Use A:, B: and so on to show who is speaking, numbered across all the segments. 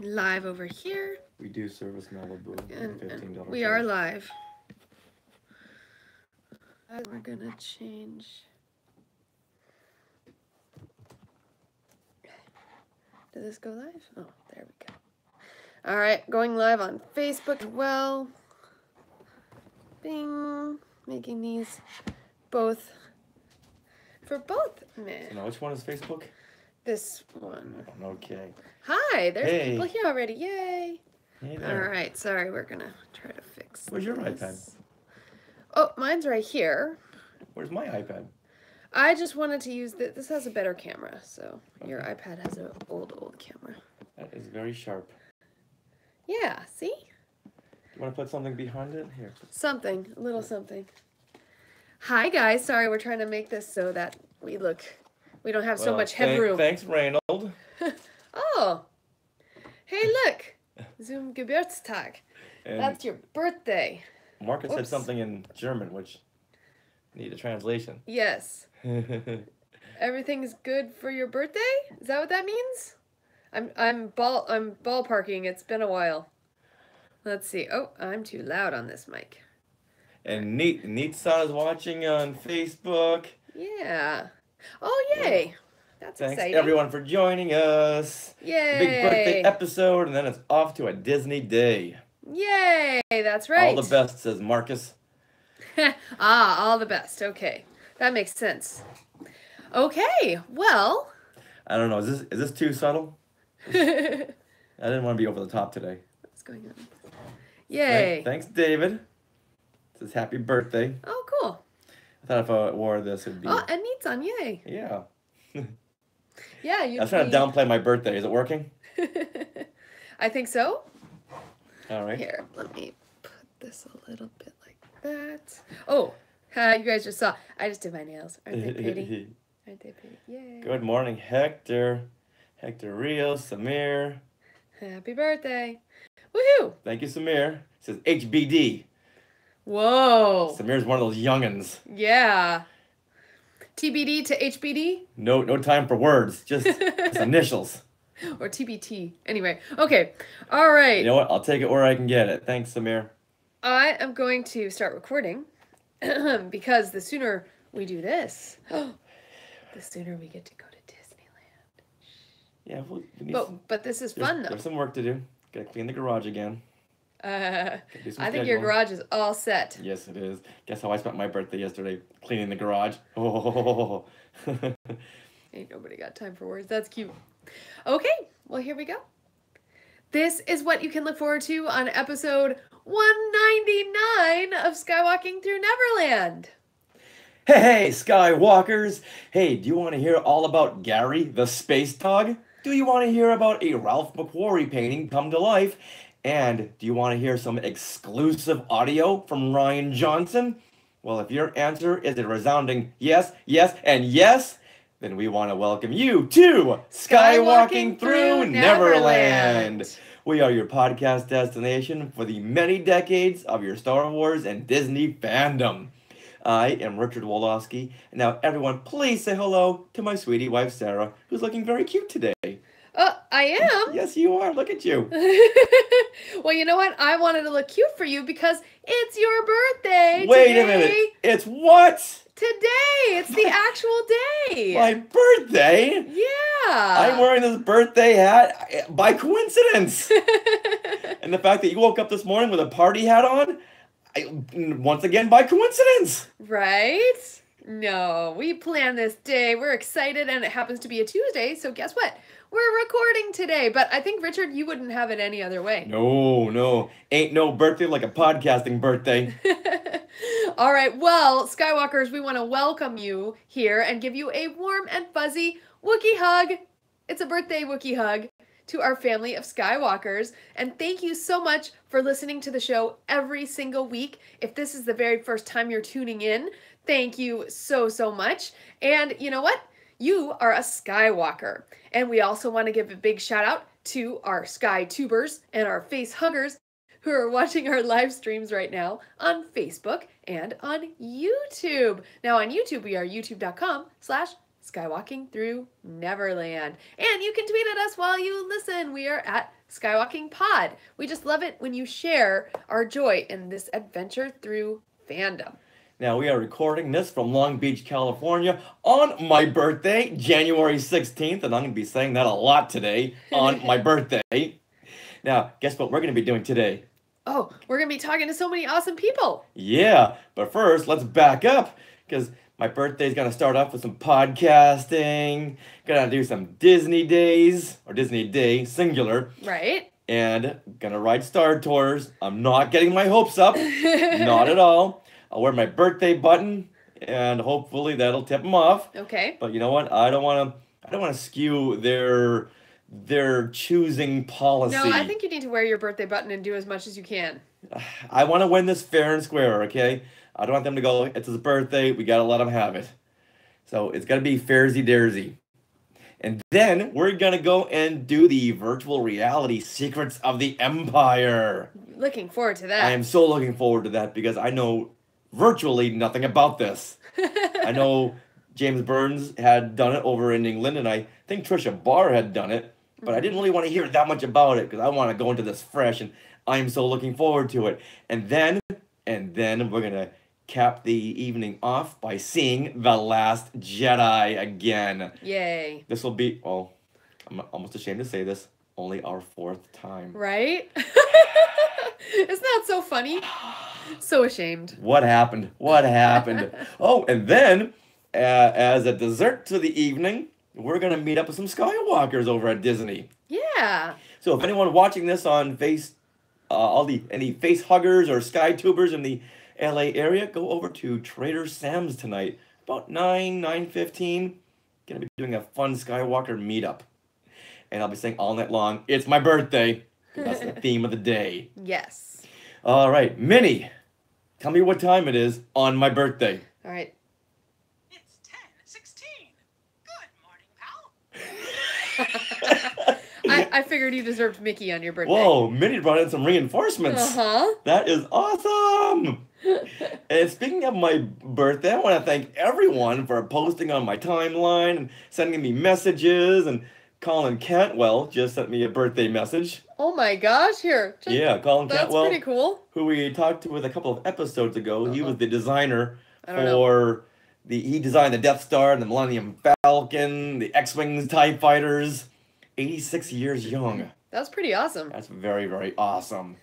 A: live over here.
B: We do service Malibu.
A: And
B: $15
A: we are live. We're gonna change. Did this go live? Oh, there we go. All right, going live on Facebook as well. Bing. Making these both for both men.
B: So now which one is Facebook?
A: This one.
B: Okay.
A: Hi, there's
B: Hey.
A: people here already. Yay.
B: Hey there.
A: All right, sorry, we're gonna try to fix
B: Where's your
A: this.
B: iPad?
A: Oh, mine's right here.
B: Where's my iPad?
A: I just wanted to use this has a better camera, so your iPad has an old camera.
B: That is very sharp.
A: Yeah, see?
B: You want to put something behind it? Here.
A: Something, a little something. Hi guys, sorry, we're trying to make this so that we don't have so much headroom.
B: Thanks, Reynold.
A: Oh, hey look, zum Geburtstag.
B: And
A: That's your birthday.
B: Marcus said
A: Oops.
B: something in German, which need a translation.
A: Yes. Everything's good for your birthday? Is that what that means? I'm ballparking. It's been a while. Let's see. Oh, I'm too loud on this mic.
B: And Neat-san is watching on Facebook.
A: Yeah. Oh, yay. That's
B: Thanks
A: exciting.
B: everyone for joining us.
A: Yay.
B: Big birthday episode, and then it's off to a Disney day.
A: Yay. That's right.
B: All the best, says Marcus.
A: All the best. Okay. That makes sense. Okay. Well.
B: I don't know. Is this too subtle? I didn't want to be over the top today.
A: What's going on? Yay.
B: Thanks, David. It says happy birthday.
A: Oh, cool.
B: I thought if I wore this, it'd be...
A: Oh, and Neat's-on. Yay.
B: Yeah.
A: Yeah.
B: I was trying to downplay my birthday. Is it working?
A: I think so.
B: All right.
A: Here, let me put this a little bit like that. Oh, you guys just saw. I just did my nails. Aren't they pretty? Aren't they pretty? Yay.
B: Good morning, Hector. Hector Rios, Samir.
A: Happy birthday. Woohoo.
B: Thank you, Samir. It says HBD.
A: Whoa.
B: Samir's one of those youngins.
A: Yeah. TBD to HBD?
B: No time for words. Just initials.
A: Or TBT. Anyway, okay. All right.
B: You know what? I'll take it where I can get it. Thanks, Samir.
A: I am going to start recording because the sooner we do this, the sooner we get to go to Disneyland.
B: Yeah, we need
A: But this is fun, though.
B: There's some work to do. Gotta clean the garage again.
A: I
B: Do some
A: think your
B: scheduling.
A: garage is all set.
B: Yes, it is. Guess how I spent my birthday yesterday? Cleaning the garage. Oh.
A: Ain't nobody got time for words. That's cute. Okay, well, here we go. This is what you can look forward to on episode 199 of Skywalking Through Neverland.
B: Hey, Skywalkers! Hey, do you want to hear all about Gary, the space dog? Do you want to hear about a Ralph McQuarrie painting come to life? And do you want to hear some exclusive audio from Ryan Johnson? Well, if your answer is a resounding yes, yes, and yes, then we want to welcome you to Skywalking Through Neverland. We are your podcast destination for the many decades of your Star Wars and Disney fandom. I am Richard Wolofsky, and now everyone please say hello to my sweetie wife Sarah, who's looking very cute today.
A: I am?
B: Yes, you are. Look at you.
A: Well, you know what? I wanted to look cute for you because it's your birthday
B: Wait
A: today.
B: a minute. It's what?
A: Today. It's the actual day.
B: My birthday?
A: Yeah.
B: I'm wearing this birthday hat by coincidence. And the fact that you woke up this morning with a party hat on, once again by coincidence.
A: Right? No, we planned this day. We're excited, and it happens to be a Tuesday, so guess what? We're recording today, but I think, Richard, you wouldn't have it any other way.
B: No. Ain't no birthday like a podcasting birthday.
A: All right, well, Skywalkers, we want to welcome you here and give you a warm and fuzzy Wookiee hug. It's a birthday Wookiee hug to our family of Skywalkers. And thank you so much for listening to the show every single week. If this is the very first time you're tuning in, thank you so, so much. And you know what? You are a Skywalker. And we also want to give a big shout out to our Sky Tubers and our face huggers who are watching our live streams right now on Facebook and on YouTube. Now on YouTube, we are youtube.com/skywalkingthrough Neverland. And you can tweet at us while you listen. We are at Skywalking Pod. We just love it when you share our joy in this adventure through fandom.
B: Now, we are recording this from Long Beach, California on my birthday, January 16th, and I'm going to be saying that a lot today on my birthday. Now, guess what we're going to be doing today?
A: Oh, we're going to be talking to so many awesome people.
B: Yeah, but first, let's back up, because my birthday's going to start off with some podcasting, going to do some Disney days, or Disney Day, singular.
A: Right.
B: And going to ride Star Tours. I'm not getting my hopes up, not at all. I'll wear my birthday button, and hopefully that'll tip them off.
A: Okay.
B: But you know what? I don't want to skew their choosing policy.
A: No, I think you need to wear your birthday button and do as much as you can.
B: I want to win this fair and square, okay? I don't want them to go, it's his birthday, we got to let him have it. So it's got to be fairsy-daresy. And then we're going to go and do the virtual reality Secrets of the Empire.
A: Looking forward to that.
B: I am so looking forward to that because I know virtually nothing about this. I know James Burns had done it over in England, and I think Trisha Barr had done it, but I didn't really want to hear that much about it because I want to go into this fresh, and I am so looking forward to it. And then we're going to cap the evening off by seeing The Last Jedi again.
A: Yay.
B: This will be, well, I'm almost ashamed to say this, only our 4th time.
A: Right? Isn't that so funny? So ashamed.
B: What happened? What happened? Oh, and then, as a dessert to the evening, we're going to meet up with some Skywalkers over at Disney.
A: Yeah.
B: So if anyone watching this on any face huggers or SkyTubers in the LA area, go over to Trader Sam's tonight, about 9:15. Gonna be doing a fun Skywalker meetup. And I'll be saying all night long, it's my birthday. That's the theme of the day.
A: Yes.
B: All right, Minnie, tell me what time it is on my birthday.
A: All right.
C: It's 10:16. Good morning, pal.
A: I figured you deserved Mickey on your birthday.
B: Whoa, Minnie brought in some reinforcements.
A: Uh-huh.
B: That is awesome. And speaking of my birthday, I want to thank everyone for posting on my timeline and sending me messages. And Colin Cantwell just sent me a birthday message.
A: Oh my gosh, here.
B: Yeah, Colin
A: That's
B: Cantwell,
A: pretty cool.
B: who we talked to with a couple of episodes ago. He was the designer
A: I don't know.
B: for he designed the Death Star and the Millennium Falcon, the X-Wings, TIE Fighters. 86 years young.
A: That was pretty awesome.
B: That's very, very awesome.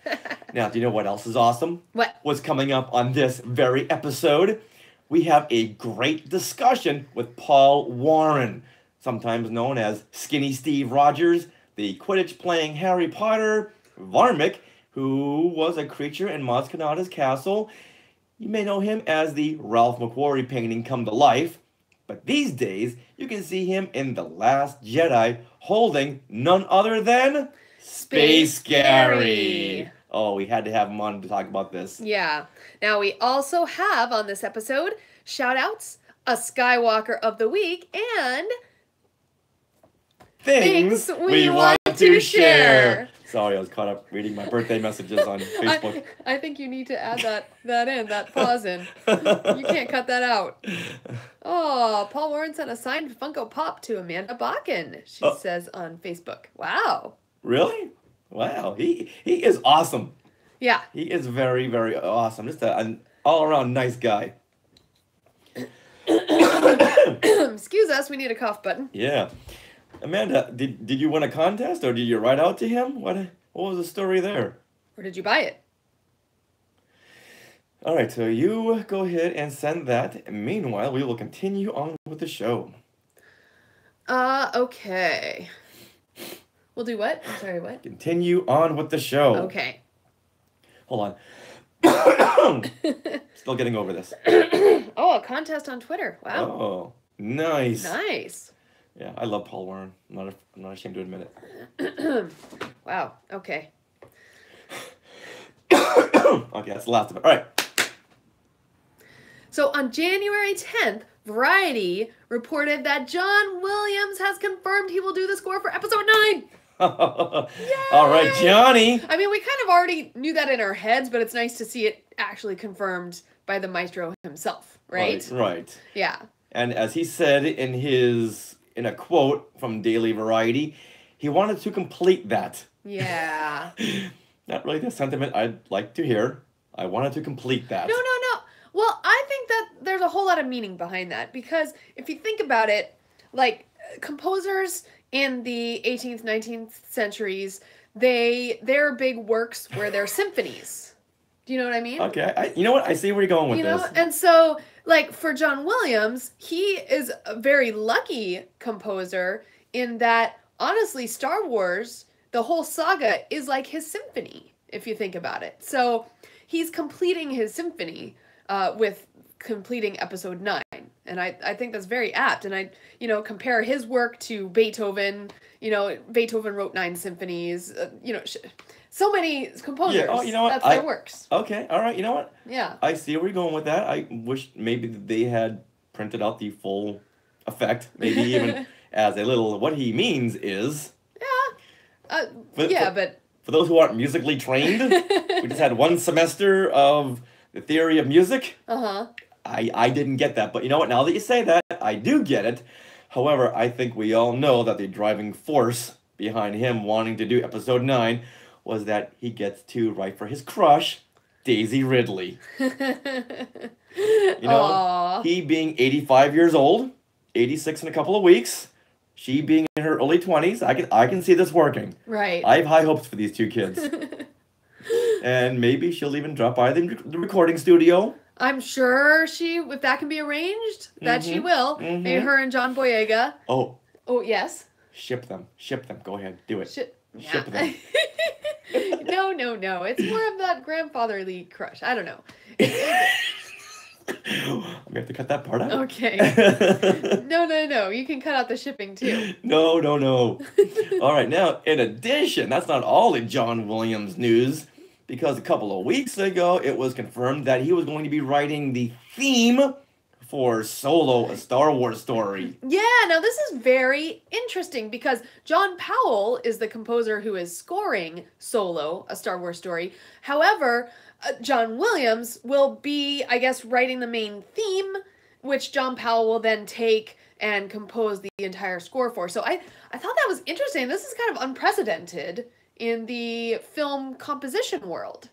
B: Now, do you know what else is awesome?
A: What?
B: What's coming up on this very episode? We have a great discussion with Paul Warren, sometimes known as Skinny Steve Rogers, the Quidditch-playing Harry Potter, Varmic, who was a creature in Maz Kanata's castle. You may know him as the Ralph McQuarrie painting come to life, but these days you can see him in The Last Jedi holding none other than Space Gary. Oh, we had to have him on to talk about this.
A: Yeah. Now we also have on this episode shout outs, a Skywalker of the Week, and
B: Things we want to share. Sorry, I was caught up reading my birthday messages on Facebook.
A: I think you need to add that pause in. You can't cut that out. Oh, Paul Warren sent a signed Funko Pop to Amanda Bakken, she says on Facebook. Wow.
B: Really? Wow. He is awesome.
A: Yeah.
B: He is very, very awesome. Just an all-around nice guy.
A: Excuse us, we need a cough button.
B: Yeah. Amanda, did you win a contest or did you write out to him? What was the story there?
A: Or did you buy it?
B: All right, so you go ahead and send that. Meanwhile, we will continue on with the show.
A: Okay. We'll do what? I'm sorry, what?
B: Continue on with the show.
A: Okay.
B: Hold on. Still getting over this.
A: Oh, a contest on Twitter. Wow.
B: Oh, nice.
A: Nice.
B: Yeah, I love Paul Warren. I'm not ashamed to admit it.
A: Wow. Okay.
B: Okay, that's the last of it. All right.
A: So on January 10th, Variety reported that John Williams has confirmed he will do the score for episode 9.
B: All right, Johnny.
A: I mean, we kind of already knew that in our heads, but it's nice to see it actually confirmed by the maestro himself, right?
B: Right.
A: Yeah.
B: And as he said in a quote from Daily Variety, he wanted to complete that.
A: Yeah.
B: Not really the sentiment I'd like to hear. I wanted to complete that.
A: No, no, no. Well, I think that there's a whole lot of meaning behind that because if you think about it, like composers in the 18th, 19th centuries, their big works were their symphonies. Do you know what I mean?
B: Okay, you know what? I see where you're going with
A: You know,
B: this.
A: and so like for John Williams, he is a very lucky composer in that honestly Star Wars, the whole saga is like his symphony if you think about it. So he's completing his symphony with completing episode 9. And I think that's very apt. And I, compare his work to Beethoven. Beethoven wrote 9 symphonies. So many composers.
B: Yeah, oh, you know what?
A: That's their works.
B: Okay, all right, you know what?
A: Yeah.
B: I see where you're going with that. I wish maybe they had printed out the full effect, maybe even as a little, what he means is...
A: Yeah.
B: For-
A: but...
B: For those who aren't musically trained, we just had 1 semester of the theory of music.
A: Uh-huh.
B: I didn't get that, but you know what? Now that you say that, I do get it. However, I think we all know that the driving force behind him wanting to do episode 9 was that he gets to write for his crush, Daisy Ridley.
A: Aww.
B: He being 85 years old, 86 in a couple of weeks, she being in her early 20s, I can see this working.
A: Right.
B: I have high hopes for these 2 kids. And maybe she'll even drop by the recording studio.
A: I'm sure if that can be arranged, that she will. Maybe her and John Boyega.
B: Oh,
A: Oh, yes.
B: ship them. Go ahead, do it.
A: Ship
B: Ship them.
A: No. It's more of that grandfatherly crush. I don't know.
B: I'm gonna have to cut that part out.
A: Okay. No. You can cut out the shipping too.
B: No. All right, now, in addition, that's not all the John Williams news, because a couple of weeks ago, it was confirmed that he was going to be writing the theme for Solo, a Star Wars story.
A: Yeah, now this is very interesting because John Powell is the composer who is scoring Solo, a Star Wars story. However, John Williams will be, I guess, writing the main theme, which John Powell will then take and compose the entire score for. So I thought that was interesting. This is kind of unprecedented in the film composition world.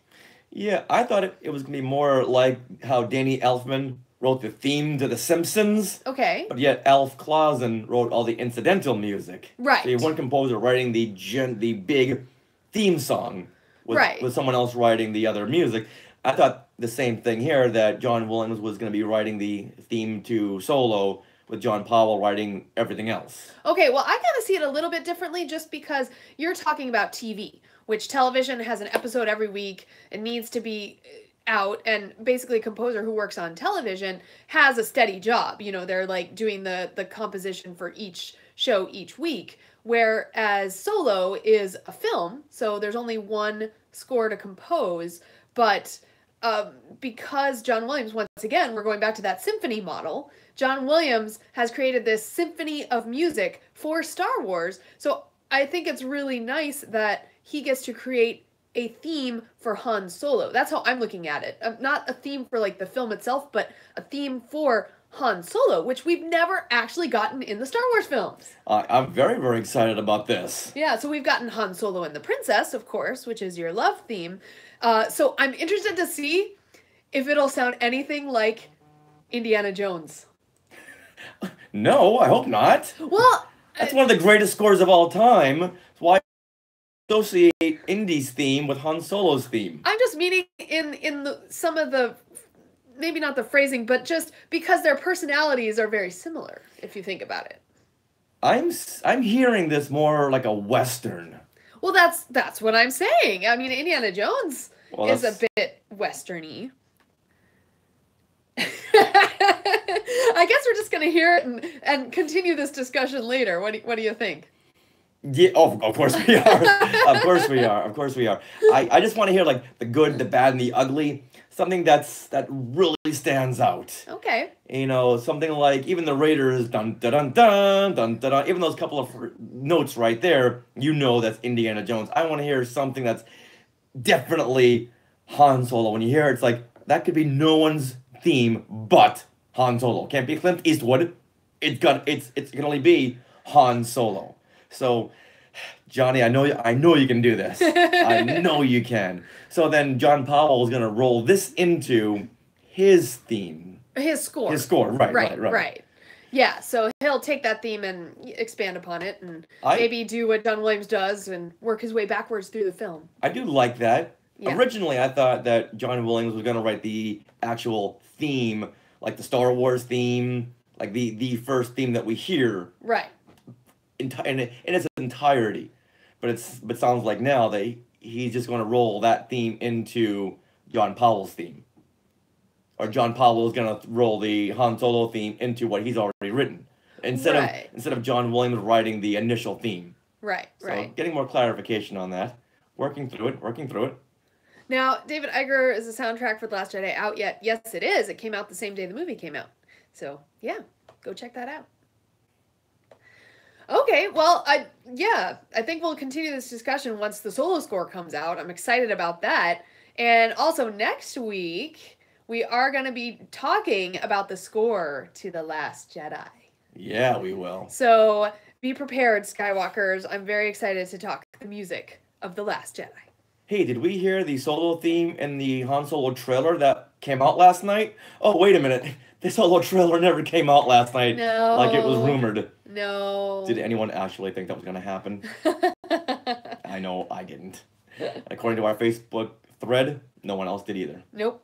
B: Yeah, I thought it was going to be more like how Danny Elfman wrote the theme to The Simpsons.
A: Okay.
B: But yet Alf Clausen wrote all the incidental music.
A: Right.
B: So you have one composer writing the big theme song, with someone else writing the other music. I thought the same thing here, that John Williams was going to be writing the theme to Solo, with John Powell writing everything else.
A: Okay, well, I kind of see it a little bit differently just because you're talking about TV, which television has an episode every week. It needs to be out, and basically a composer who works on television has a steady job. They're like doing the composition for each show each week, whereas Solo is a film, so there's only one score to compose, but because John Williams, once again, we're going back to that symphony model, John Williams has created this symphony of music for Star Wars, so I think it's really nice that he gets to create a theme for Han Solo. That's how I'm looking at it. Not a theme for like the film itself, but a theme for Han Solo, which we've never actually gotten in the Star Wars films.
B: I'm very, very excited about this.
A: Yeah, so we've gotten Han Solo and the Princess, of course, which is your love theme. So I'm interested to see if it'll sound anything like Indiana Jones.
B: No, I hope not.
A: Well,
B: that's one of the greatest scores of all time. Why associate Indy's theme with Han Solo's theme?
A: I'm just meaning in some of the, maybe not the phrasing, but just because their personalities are very similar, if you think about it.
B: I'm hearing this more like a Western.
A: Well, that's what I'm saying. I mean, Indiana Jones is a bit Western-y. I guess we're just going to hear it and continue this discussion later. What do you think?
B: Yeah, of course we are. Of course we are. I just want to hear like the good, the bad, and the ugly. Something that really stands out.
A: Okay.
B: Something like even the Raiders, dun dun dun dun dun dun dun. Even those couple of notes right there, that's Indiana Jones. I want to hear something that's definitely Han Solo. When you hear it, it's like that could be no one's theme but Han Solo. Can't be Clint Eastwood. It can only be Han Solo. So Johnny, I know you can do this. I know you can. So then John Powell is gonna roll this into his theme.
A: His score.
B: His score, right.
A: Yeah, so he'll take that theme and expand upon it and maybe do what John Williams does and work his way backwards through the film.
B: I do like that.
A: Yeah.
B: Originally, I thought that John Williams was going to write the actual theme, like the Star Wars theme, like the first theme that we hear.
A: Right.
B: In its entirety. But it sounds like now that he's just going to roll that theme into John Powell's theme. Or John Powell is going to roll the Han Solo theme into what he's already written. Instead of John Williams writing the initial theme.
A: Right.
B: So getting more clarification on that. Working through it.
A: Now, David Iger, is the soundtrack for The Last Jedi out yet? Yes, it is. It came out the same day the movie came out. So, yeah, go check that out. Okay, well, I think we'll continue this discussion once the solo score comes out. I'm excited about that. And also next week, we are going to be talking about the score to The Last Jedi.
B: Yeah, we will.
A: So be prepared, Skywalkers. I'm very excited to talk the music of The Last Jedi.
B: Hey, did we hear the solo theme in the Han Solo trailer that came out last night? Oh, wait a minute. The solo trailer never came out last night.
A: No.
B: Like it was rumored.
A: No.
B: Did anyone actually think that was going to happen? I know I didn't. According to our Facebook thread, no one else did either.
A: Nope.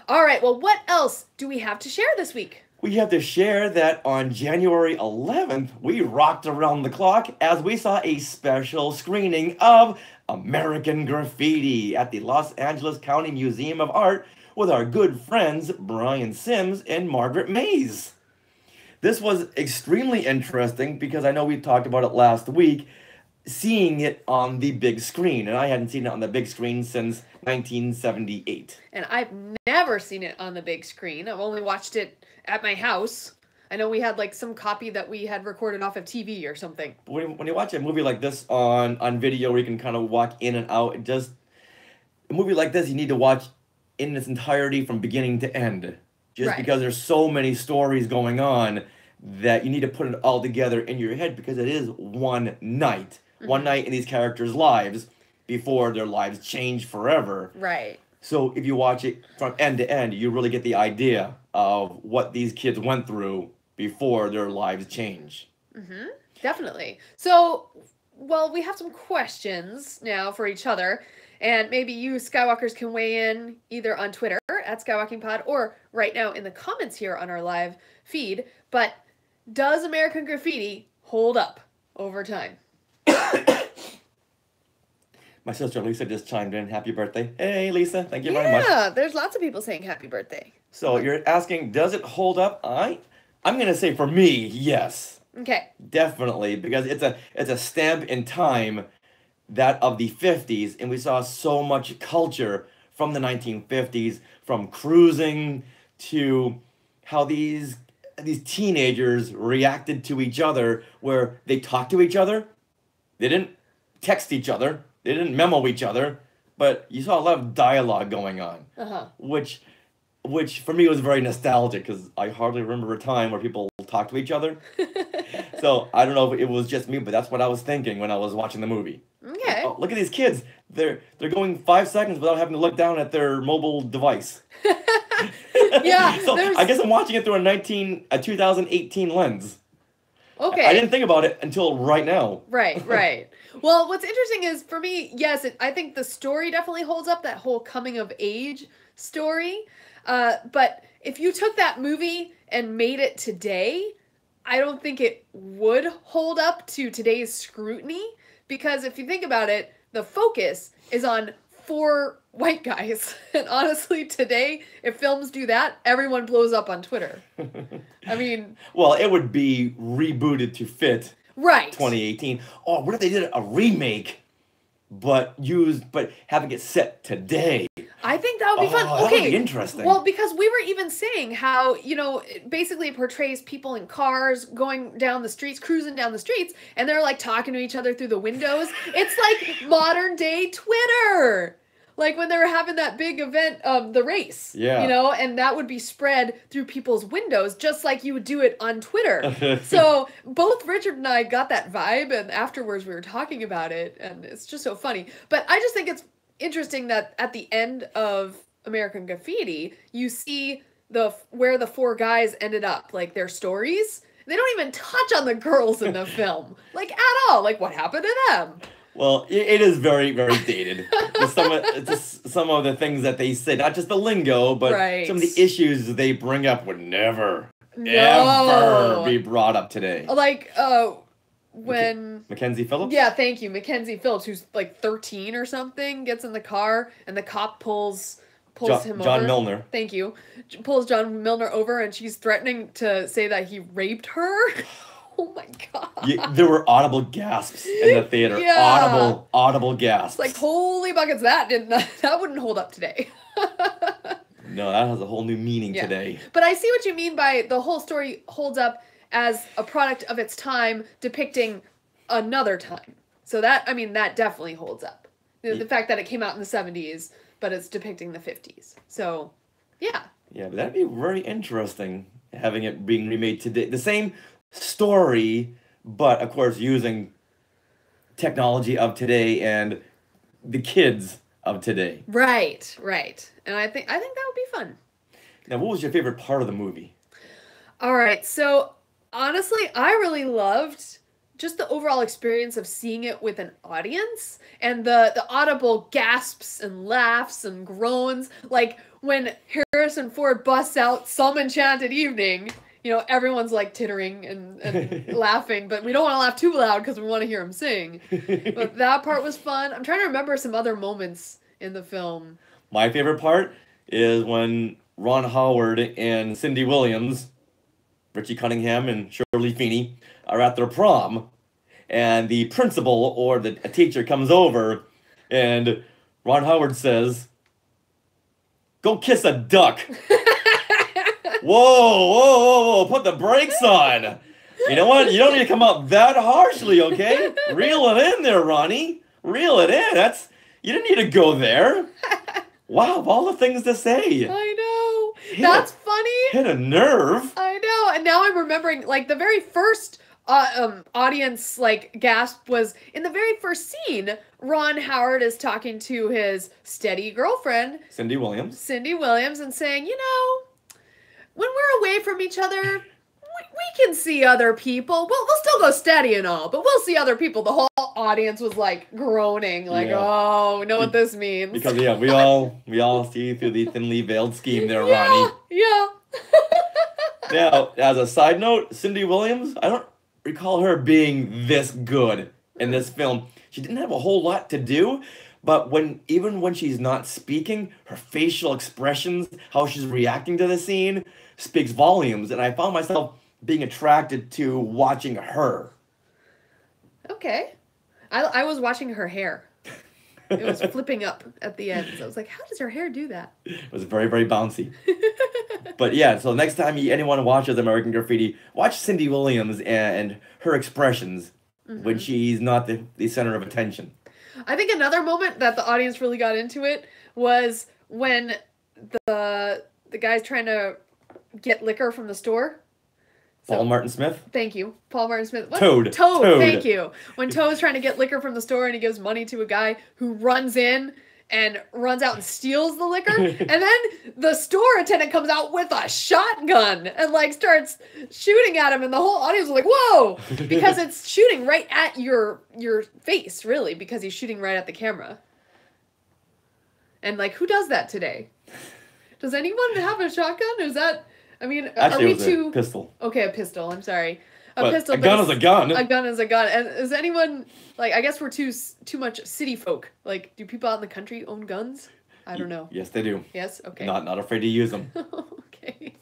A: All right, well, what else do we have to share this week?
B: We have to share that on January 11th, we rocked around the clock as we saw a special screening of American Graffiti at the Los Angeles County Museum of Art with our good friends Brian Sims and Margaret Mays. This was extremely interesting because I know we talked about it last week, seeing it on the big screen, and I hadn't seen it on the big screen since 1978.
A: And I've never seen it on the big screen. I've only watched it at my house. I know we had like some copy that we had recorded off of TV or something.
B: But when you watch a movie like this on video where you can kind of walk in and out, a movie like this you need to watch in its entirety from beginning to end. Just because there's so many stories going on that you need to put it all together in your head because it is one night. Mm-hmm. One night in these characters' lives before their lives change forever.
A: Right.
B: So if you watch it from end to end, you really get the idea of what these kids went through before their lives change.
A: Mm-hmm. Definitely. So, well, we have some questions now for each other. And maybe you Skywalkers can weigh in either on Twitter at SkywalkingPod or right now in the comments here on our live feed. But does American Graffiti hold up over time?
B: My sister Lisa just chimed in. Happy birthday. Hey, Lisa. Thank you very much.
A: Yeah, there's lots of people saying happy birthday.
B: So you're asking, does it hold up? I'm going to say for me, yes.
A: Okay.
B: Definitely, because it's a stamp in time, that of the 50s, and we saw so much culture from the 1950s, from cruising to how these teenagers reacted to each other, where they talked to each other, they didn't text each other, they didn't memo each other, but you saw a lot of dialogue going on, which for me was very nostalgic because I hardly remember a time where people talked to each other. So I don't know if it was just me, but that's what I was thinking when I was watching the movie.
A: Okay.
B: Oh, look at these kids. They're going 5 seconds without having to look down at their mobile device.
A: Yeah.
B: So I guess I'm watching it through a 2018 lens.
A: Okay.
B: I didn't think about it until right now.
A: Right. Well, what's interesting is, for me, yes, I think the story definitely holds up, that whole coming of age story. But if you took that movie and made it today, I don't think it would hold up to today's scrutiny. Because if you think about it, the focus is on 4 white guys. And honestly, today, if films do that, everyone blows up on Twitter. I mean...
B: Well, it would be rebooted to fit 2018. Oh, what if they did a remake, but having it set today?
A: I think that would be fun.
B: That would be interesting.
A: Well, because we were even saying how, it basically portrays people in cars going down the streets, cruising down the streets, and they're like talking to each other through the windows. It's like modern day Twitter. like when they were having that big event, the race.
B: Yeah.
A: You know, and that would be spread through people's windows, just like you would do it on Twitter. So both Richard and I got that vibe, and afterwards we were talking about it, and it's just so funny. But I just think it's interesting that at the end of American Graffiti, you see where the four guys ended up, like their stories. They don't even touch on the girls in the film, like at all. Like what happened to them?
B: Well, it is very, very dated. Some of the things that they say, not just the lingo, but
A: Right.
B: some of the issues they bring up would never,
A: No.
B: ever be brought up today.
A: Like when
B: Mackenzie Phillips?
A: yeah, thank you, Mackenzie Phillips, who's like 13 or something, gets in the car and the cop pulls him over.
B: John Milner.
A: Thank you. Pulls John Milner over, and she's threatening to say that he raped her. Oh my god.
B: There were audible gasps in the theater.
A: Yeah.
B: Audible gasps.
A: It's like, holy buckets, that wouldn't hold up today.
B: No, that has a whole new meaning
A: Yeah.
B: today.
A: But I see what you mean by the whole story holds up as a product of its time depicting another time. So that definitely holds up. The fact that it came out in the 70s, but it's depicting the 50s. So, yeah.
B: Yeah, but that'd be very interesting, having it being remade today. The same story, but of course using technology of today and the kids of today.
A: Right. And I think that would be fun.
B: Now, what was your favorite part of the movie?
A: All right. So, honestly, I really loved just the overall experience of seeing it with an audience and the audible gasps and laughs and groans. Like when Harrison Ford busts out Some Enchanted Evening, you know, everyone's like tittering and laughing, but we don't want to laugh too loud because we want to hear him sing. But that part was fun. I'm trying to remember some other moments in the film.
B: My favorite part is when Ron Howard and Cindy Williams, Richie Cunningham and Shirley Feeney, are at their prom, and the principal or a teacher comes over, and Ron Howard says, "Go kiss a duck." Whoa, put the brakes on. You know what? You don't need to come out that harshly, okay? Reel it in there, Ronnie. Reel it in. You didn't need to go there. Wow, of all the things to say.
A: I know.
B: Hit
A: That's funny.
B: Hit a nerve.
A: I know. And now I'm remembering, like, the very first audience, like, gasp was in the very first scene. Ron Howard is talking to his steady girlfriend,
B: Cindy Williams.
A: and saying, you know, when we're away from each other, we can see other people. We'll still go steady and all, but we'll see other people. The whole audience was like groaning, like,
B: Yeah.
A: oh, we know what this means.
B: Because yeah, we all see through the thinly veiled scheme there,
A: yeah,
B: Ronnie.
A: yeah.
B: Now, as a side note, Cindy Williams, I don't recall her being this good in this film. She didn't have a whole lot to do, but even when she's not speaking, her facial expressions, how she's reacting to the scene, speaks volumes. And I found myself being attracted to watching her.
A: Okay. I was watching her hair. It was flipping up at the end. So I was like, how does her hair do that?
B: It was very, very bouncy. But yeah, so next time anyone watches American Graffiti, watch Cindy Williams and her expressions when she's not the center of attention.
A: I think another moment that the audience really got into it was when the guy's trying to get liquor from the store.
B: Paul Martin Smith?
A: Thank you. Paul Martin Smith. What?
B: Toad.
A: Toad, thank you. When Toad's trying to get liquor from the store and he gives money to a guy who runs in and runs out and steals the liquor. And then the store attendant comes out with a shotgun and like starts shooting at him, and the whole audience was like, whoa! Because it's shooting right at your face, really, because he's shooting right at the camera. And like, who does that today? Does anyone have a shotgun? Is that... I mean,
B: Actually,
A: are we
B: it was
A: too...
B: a pistol.
A: Okay, a pistol. I'm sorry. A
B: But
A: pistol.
B: a gun
A: but
B: is a gun.
A: A gun is a gun. And is anyone like? I guess we're too much city folk. Like, do people out in the country own guns? I don't know.
B: Yes, they do.
A: Yes. Okay.
B: Not afraid to use them.
A: Okay.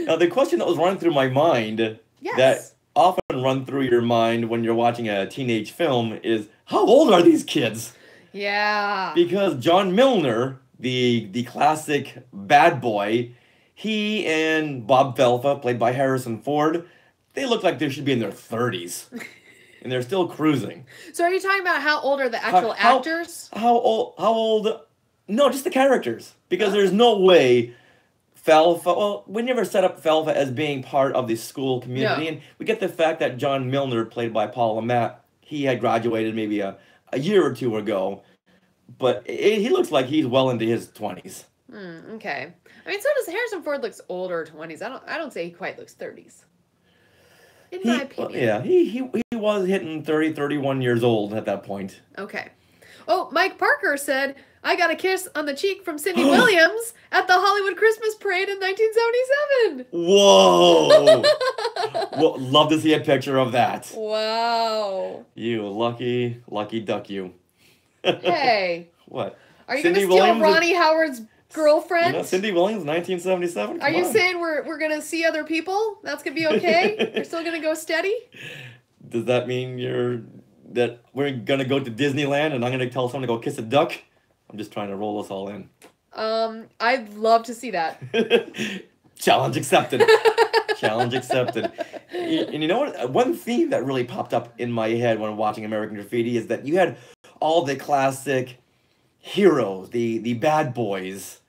B: Now, the question that was running through my mind,
A: Yes.
B: that often run through your mind when you're watching a teenage film, is how old are these kids?
A: Yeah.
B: Because John Milner, the classic bad boy, he and Bob Felfa, played by Harrison Ford, they look like they should be in their 30s. And they're still cruising.
A: So are you talking about how old are the actual actors?
B: How old No, just the characters. Because there's no way Falfa, well, we never set up Falfa as being part of the school community.
A: No.
B: And we get the fact that John Milner, played by Paul Matt, he had graduated maybe a year or two ago. But he looks like he's well into his 20s.
A: Okay. I mean, so does Harrison Ford. Looks older 20s. I don't say he quite looks 30s. In my opinion.
B: Yeah, he was hitting 30, 31 years old at that point.
A: Okay. Oh, Mike Parker said, I got a kiss on the cheek from Cindy Williams at the Hollywood Christmas Parade in 1977.
B: Whoa! Well, love to see a picture of that.
A: Wow.
B: You lucky duck, you.
A: Hey.
B: What?
A: Are you
B: Cindy
A: going to steal
B: Williams?
A: Ronnie Howard's girlfriend?
B: You know, Cindy Williams, 1977?
A: Are
B: Come
A: you
B: on.
A: saying we're going to see other people? That's going to be okay? You're still going to go steady?
B: Does that mean that we're going to go to Disneyland and I'm going to tell someone to go kiss a duck? I'm just trying to roll us all in.
A: I'd love to see that.
B: Challenge accepted. Challenge accepted. And you know what? One theme that really popped up in my head when watching American Graffiti is that you had all the classic heroes, the bad boys,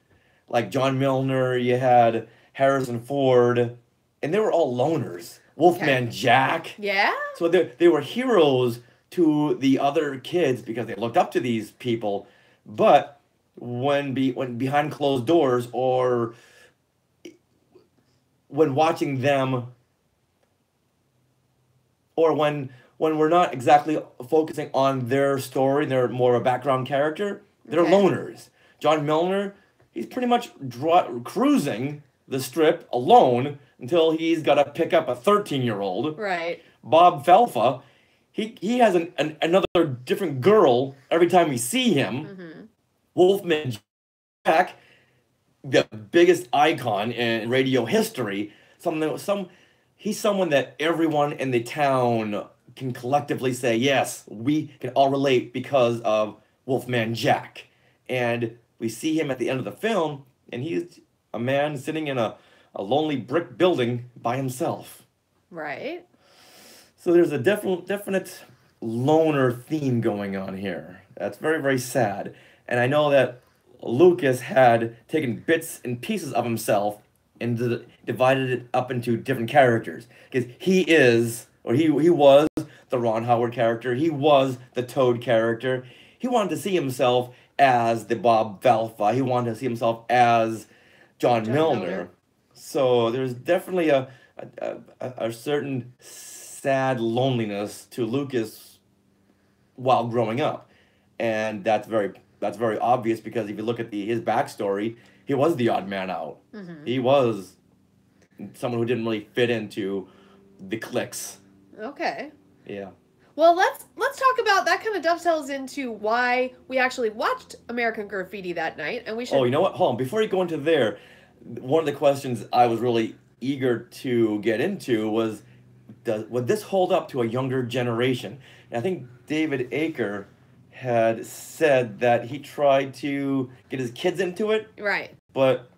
B: like John Milner, you had Harrison Ford, and they were all loners. Wolfman Jack.
A: Yeah?
B: So they were heroes to the other kids because they looked up to these people, but when behind closed doors or when watching them, or when we're not exactly focusing on their story, they're more a background character, they're
A: Okay.
B: loners. John Milner, he's pretty much cruising the strip alone until he's got to pick up a 13-year-old.
A: Right.
B: Bob Falfa, he has another different girl every time we see him.
A: Mm-hmm.
B: Wolfman Jack, the biggest icon in radio history. He's someone that everyone in the town can collectively say, yes, we can all relate because of Wolfman Jack. And we see him at the end of the film, and he's a man sitting in a lonely brick building by himself.
A: Right.
B: So there's a definite loner theme going on here. That's very, very sad. And I know that Lucas had taken bits and pieces of himself and divided it up into different characters. Because he was the Ron Howard character. He was the Toad character. He wanted to see himself as the Bob Falfa. He wanted to see himself as John Milner. So there's definitely a certain sad loneliness to Lucas while growing up. And that's very obvious because if you look at his backstory, he was the odd man out.
A: Mm-hmm.
B: He was someone who didn't really fit into the cliques.
A: Okay.
B: Yeah.
A: Well, let's talk about that. Kind of dovetails into why we actually watched American Graffiti that night, and we should.
B: Oh, you know what? Hold on. Before you go into there, one of the questions I was really eager to get into was, would this hold up to a younger generation? And I think David Aker had said that he tried to get his kids into it,
A: Right.
B: but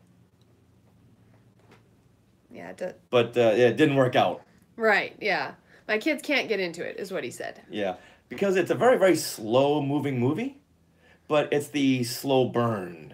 A: Yeah.
B: it didn't work out.
A: Right. Yeah. My kids can't get into it, is what he said.
B: Yeah, because it's a very, very slow-moving movie, but it's the slow burn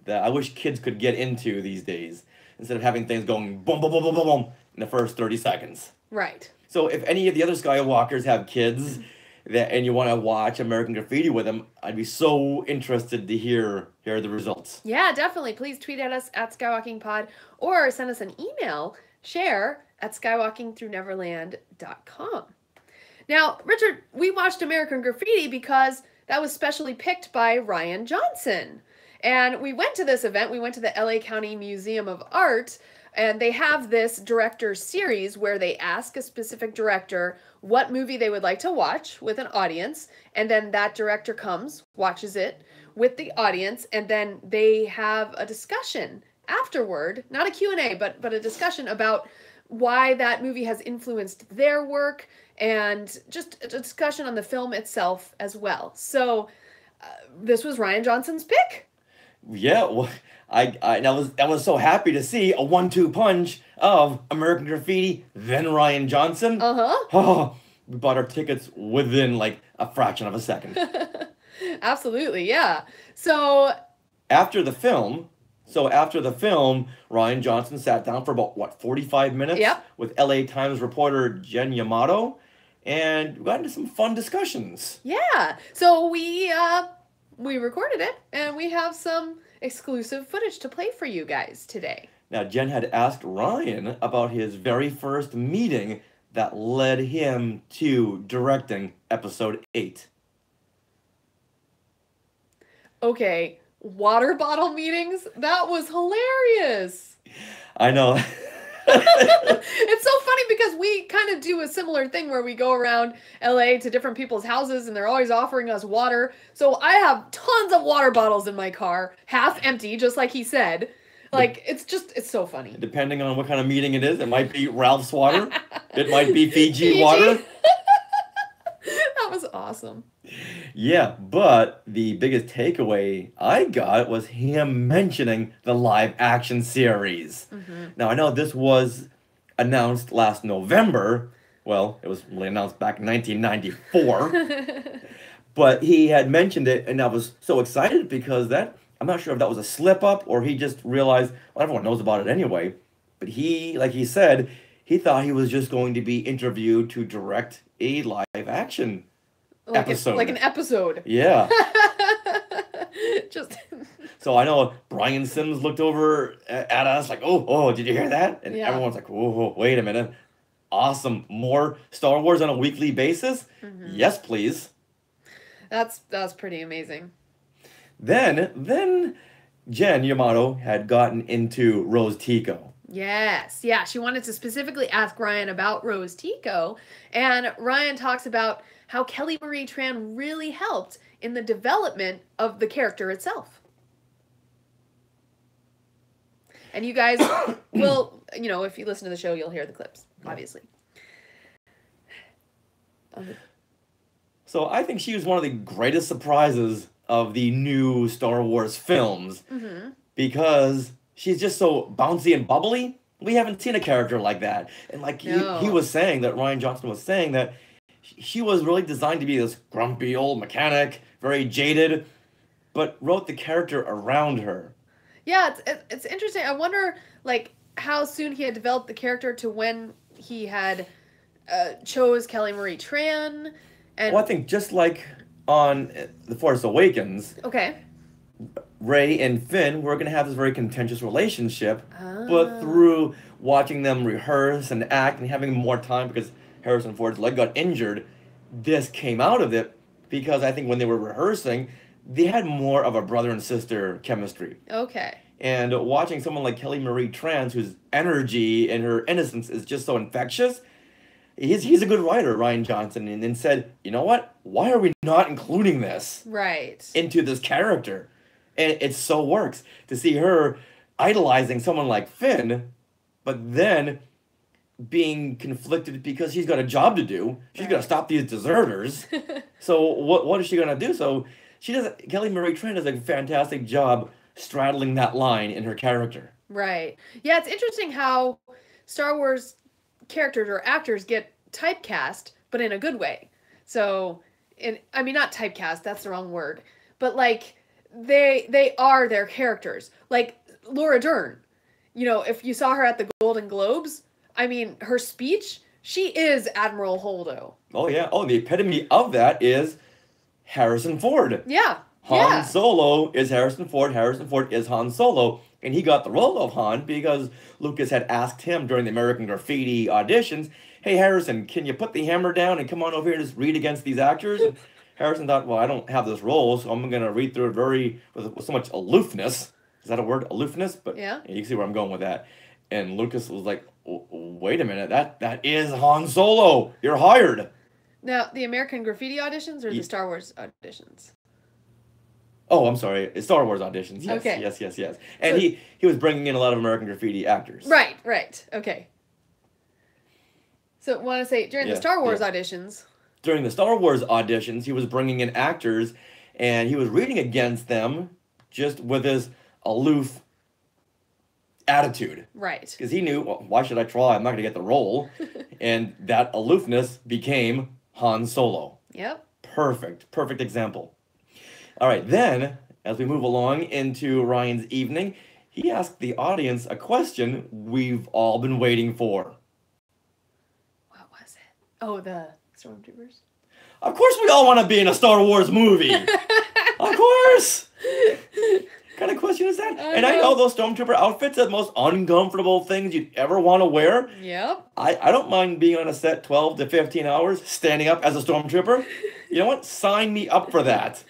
B: that I wish kids could get into these days instead of having things going boom, boom, boom, boom, boom, boom in the first 30 seconds.
A: Right.
B: So if any of the other Skywalkers have kids and you want to watch American Graffiti with them, I'd be so interested to hear the results.
A: Yeah, definitely. Please tweet at us at SkywalkingPod or send us an email, share@skywalkingthroughneverland.com. Now, Richard, we watched American Graffiti because that was specially picked by Rian Johnson. And we went to this event. We went to the LA County Museum of Art, and they have this director's series where they ask a specific director what movie they would like to watch with an audience, and then that director comes, watches it with the audience, and then they have a discussion afterward, not a Q&A, but a discussion about why that movie has influenced their work and just a discussion on the film itself as well. So this was Rian Johnson's pick.
B: Yeah, well, I was so happy to see a 1-2 punch of American Graffiti, then Rian Johnson.
A: Uh-huh.
B: Oh, we bought our tickets within like a fraction of a second.
A: Absolutely, yeah. So
B: after the film, Ryan Johnson sat down for about, what, 45 minutes
A: Yep.
B: with LA Times reporter Jen Yamato, and we got into some fun discussions.
A: Yeah. So we recorded it, and we have some exclusive footage to play for you guys today.
B: Now, Jen had asked Ryan about his very first meeting that led him to directing episode 8.
A: Okay, water bottle meetings? That was hilarious.
B: I know.
A: It's so funny because we kind of do a similar thing where we go around LA to different people's houses and they're always offering us water. So I have tons of water bottles in my car, half empty, just like he said. Like, it's so funny.
B: Depending on what kind of meeting it is, it might be Ralph's water. It might be Fiji water.
A: That was awesome.
B: Yeah, but the biggest takeaway I got was him mentioning the live action series. Now, I know this was announced last November. Well, it was really announced back in 1994. But he had mentioned it, and I was so excited because I'm not sure if that was a slip up or he just realized, well, everyone knows about it anyway. But he, like he said, he thought he was just going to be interviewed to direct a live action episode.
A: Like an episode.
B: Yeah.
A: Just
B: So I know Brian Sims looked over at us like, oh, did you hear that? And
A: Yeah.
B: everyone's like, whoa, wait a minute. Awesome. More Star Wars on a weekly basis? Yes, please.
A: that's pretty amazing.
B: Then Jen Yamato had gotten into Rose Tico.
A: Yes. Yeah, she wanted to specifically ask Ryan about Rose Tico, and Ryan talks about how Kelly Marie Tran really helped in the development of the character itself. And you guys will, if you listen to the show, you'll hear the clips, obviously.
B: So I think she was one of the greatest surprises of the new Star Wars films because she's just so bouncy and bubbly. We haven't seen a character like that. And like he was saying, that Ryan Johnson was saying that she was really designed to be this grumpy old mechanic, very jaded, but wrote the character around her.
A: Yeah, it's interesting. I wonder, like, how soon he had developed the character to when he had chose Kelly Marie Tran. And
B: Well, I think just like on The Force Awakens,
A: okay.
B: Rey and Finn were going to have this very contentious relationship,
A: Ah.
B: but through watching them rehearse and act and having more time because Harrison Ford's leg got injured, this came out of it because I think when they were rehearsing, they had more of a brother and sister chemistry.
A: Okay.
B: And watching someone like Kelly Marie Tran, whose energy and her innocence is just so infectious, he's a good writer, Ryan Johnson, and said, you know what? Why are we not including this
A: Right.
B: into this character? And it so works to see her idolizing someone like Finn, but then being conflicted because she's got a job to do. She's got to stop these deserters. So what is she going to do? So Kelly Marie Tran does a fantastic job straddling that line in her character.
A: Right. Yeah, it's interesting how Star Wars characters or actors get typecast, but in a good way. So, not typecast, that's the wrong word. But, like, they are their characters. Like, Laura Dern. If you saw her at the Golden Globes, her speech, she is Admiral Holdo.
B: Oh, yeah. Oh, the epitome of that is Harrison Ford.
A: Yeah.
B: Han Solo is Harrison Ford. Harrison Ford is Han Solo. And he got the role of Han because Lucas had asked him during the American Graffiti auditions, hey, Harrison, can you put the hammer down and come on over here and just read against these actors? And Harrison thought, well, I don't have this role, so I'm going to read through it with so much aloofness. Is that a word? Aloofness? But
A: Yeah.
B: You can see where I'm going with that. And Lucas was like, wait a minute, that is Han Solo. You're hired.
A: Now, the American Graffiti auditions or the Star Wars auditions?
B: Oh, I'm sorry. It's Star Wars auditions. Yes,
A: Okay.
B: yes. And he was bringing in a lot of American Graffiti actors.
A: Right. Okay. So, want to say, during the
B: Yeah,
A: Star Wars
B: yeah.
A: auditions...
B: During the Star Wars auditions, he was bringing in actors, and he was reading against them just with his aloof attitude.
A: Right.
B: Because he knew, well, why should I try? I'm not going to get the role. And that aloofness became Han Solo.
A: Yep.
B: Perfect example. All right, then as we move along into Ryan's evening, he asked the audience a question we've all been waiting for.
A: What was it? Oh, the stormtroopers.
B: Of course we all want to be in a Star Wars movie. Of course. What kind of question is that? And I know those stormtrooper outfits are the most uncomfortable things you'd ever want to wear.
A: Yep.
B: I don't mind being on a set 12 to 15 hours, standing up as a stormtrooper. You know what? Sign me up for that.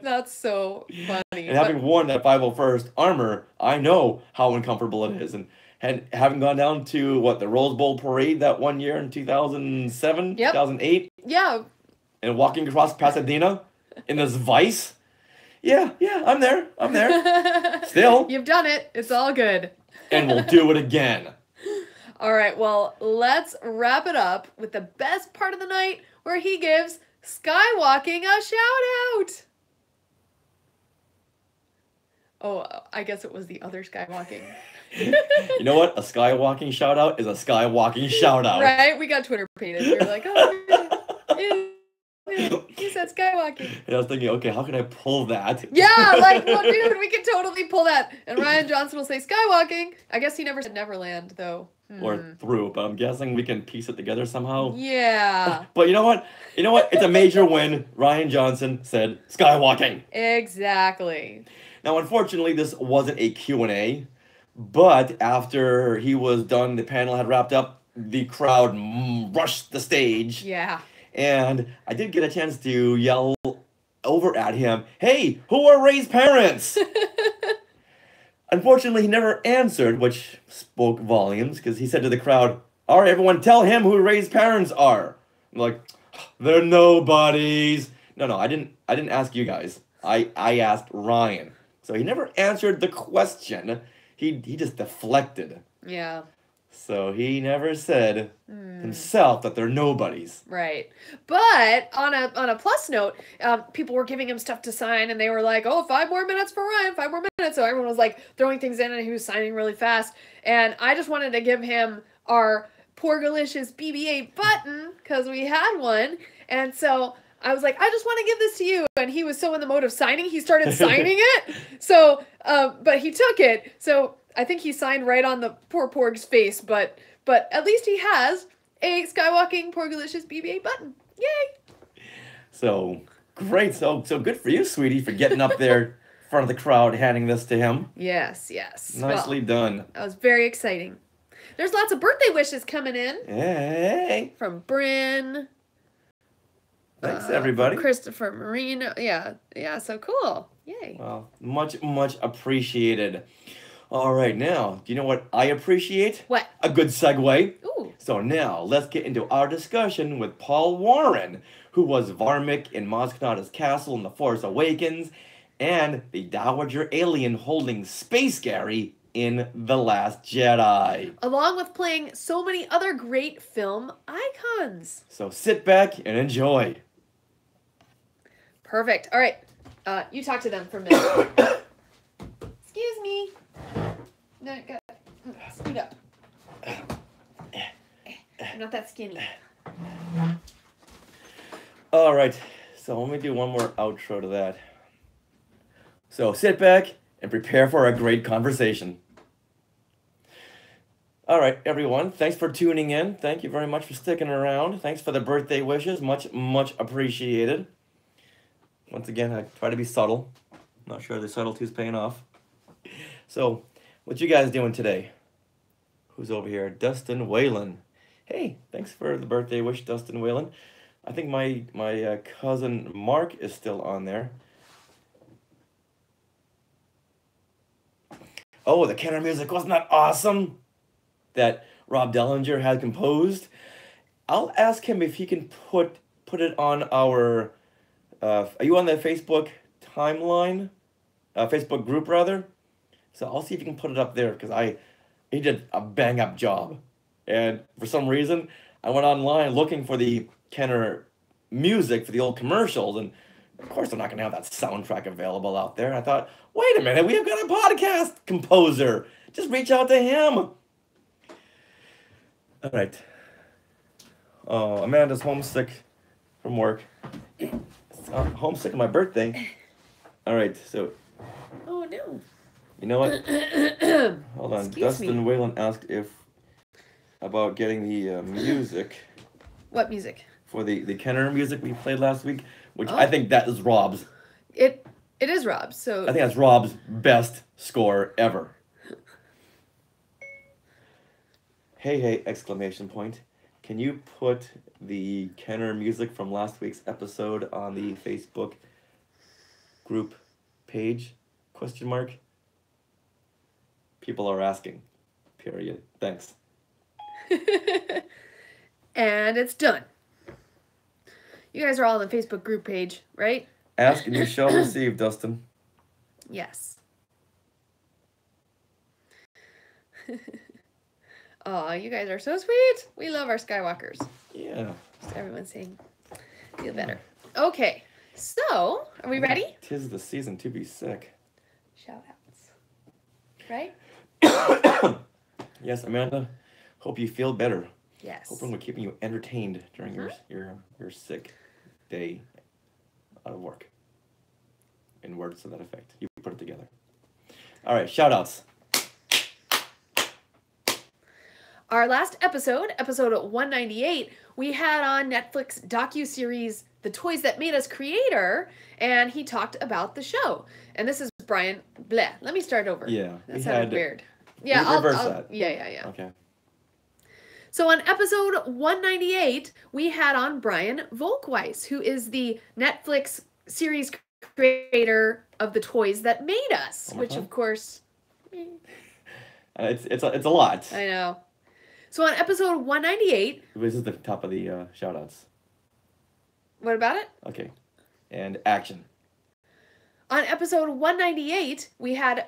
A: That's so funny.
B: And having worn that 501st armor, I know how uncomfortable it is. And having gone down to, the Rose Bowl parade that one year in 2007, 2008,
A: yeah.
B: and walking across Pasadena in this vice. Yeah, I'm there. Still.
A: You've done it. It's all good.
B: And we'll do it again.
A: All right, well, let's wrap it up with the best part of the night where he gives Skywalking a shout-out. Oh, I guess it was the other Skywalking.
B: You know what? A Skywalking shout-out is a Skywalking shout-out.
A: Right? We got Twitter painted. We were like, oh, he said Skywalking.
B: And I was thinking, okay, how can I pull that?
A: Yeah, like, well, dude, we could totally pull that. And Ryan Johnson will say Skywalking. I guess he never said Neverland, though.
B: Or through, but I'm guessing we can piece it together somehow.
A: Yeah.
B: But you know what? It's a major win. Ryan Johnson said Skywalking.
A: Exactly.
B: Now, unfortunately, this wasn't a Q&A, but after he was done, the panel had wrapped up, the crowd rushed the stage.
A: Yeah.
B: And I did get a chance to yell over at him, "Hey, who are Rey's parents?" Unfortunately, he never answered, which spoke volumes, because he said to the crowd, "All right, everyone, tell him who Rey's parents are." I'm like, "They're nobodies." No, I didn't ask you guys. I asked Ryan. So he never answered the question. He just deflected.
A: Yeah.
B: So he never said himself that they're nobodies.
A: Right. But on a plus note, people were giving him stuff to sign, and they were like, oh, 5 more minutes for Ryan, 5 more minutes. So everyone was like throwing things in, and he was signing really fast. And I just wanted to give him our Porgalicious BB-8 button, because we had one. And so I was like, I just want to give this to you. And he was so in the mode of signing, he started signing it. So, but he took it. So I think he signed right on the poor Porg's face, but at least he has a Skywalking Porgalicious BB-8 button. Yay!
B: So great. So good for you, sweetie, for getting up there in front of the crowd, handing this to him.
A: Yes.
B: Nicely done.
A: That was very exciting. There's lots of birthday wishes coming in.
B: Hey.
A: From Bryn.
B: Thanks, everybody.
A: Christopher Marino. Yeah, so cool. Yay.
B: Well, much appreciated. All right, now, do you know what I appreciate?
A: What?
B: A good segue.
A: Ooh.
B: So now, let's get into our discussion with Paul Warren, who was Varmic in Maz Kanata's castle in The Force Awakens, and the Dowager alien holding Space Gary in The Last Jedi.
A: Along with playing so many other great film icons.
B: So sit back and enjoy.
A: Perfect. All right. You talk to them for a minute. Excuse me. No, go. Scoot up. I'm not that skinny.
B: All right. So let me do one more outro to that. So sit back and prepare for a great conversation. All right, everyone. Thanks for tuning in. Thank you very much for sticking around. Thanks for the birthday wishes. Much appreciated. Once again, I try to be subtle. Not sure the subtlety's paying off. So, what you guys doing today? Who's over here? Dustin Whalen. Hey, thanks for the birthday wish, Dustin Whalen. I think my cousin Mark is still on there. Oh, the Kenner music, wasn't that awesome? That Rob Dellinger had composed. I'll ask him if he can put it on our... are you on the Facebook timeline? Facebook group, rather? So I'll see if you can put it up there, because he did a bang-up job. And for some reason, I went online looking for the Kenner music for the old commercials, and of course I'm not going to have that soundtrack available out there. I thought, wait a minute, we have got a podcast composer. Just reach out to him. All right. Oh, Amanda's homesick from work. Homesick on my birthday. All right, so
A: Oh no.
B: you know what? Hold on.
A: Excuse
B: Dustin
A: me.
B: Whalen asked about getting the music
A: What music?
B: for the Kenner music we played last week, which
A: Oh.
B: I think that is Rob's.
A: It is Rob. So
B: I think that's Rob's best score ever. Hey, exclamation point. Can you put the Kenner music from last week's episode on the Facebook group page? Question mark. People are asking. Period. Thanks.
A: and it's done. You guys are all on the Facebook group page, right?
B: Ask and you shall receive, Dustin.
A: Yes. Aw, you guys are so sweet. We love our Skywalkers.
B: Yeah.
A: Just everyone's saying, feel better. Okay, so are we ready?
B: 'Tis the season to be sick.
A: Shout outs. Right?
B: Yes, Amanda. Hope you feel better.
A: Yes.
B: Hoping we're keeping you entertained during your sick day out of work. In words to that effect. You put it together. All right, shout outs.
A: Our last episode, episode 198, we had on Netflix docuseries The Toys That Made Us creator, and he talked about the show. And this is Brian Bleh. Let me start over.
B: Yeah.
A: That sounded weird.
B: Yeah, reverse that.
A: Yeah.
B: Okay.
A: So on episode 198, we had on Brian Volkweiss, who is the Netflix series creator of The Toys That Made Us, which of course,
B: It's a lot.
A: I know. So on episode 198,
B: This is the top of the shout outs.
A: what about it?
B: Okay. And action.
A: On episode 198, we had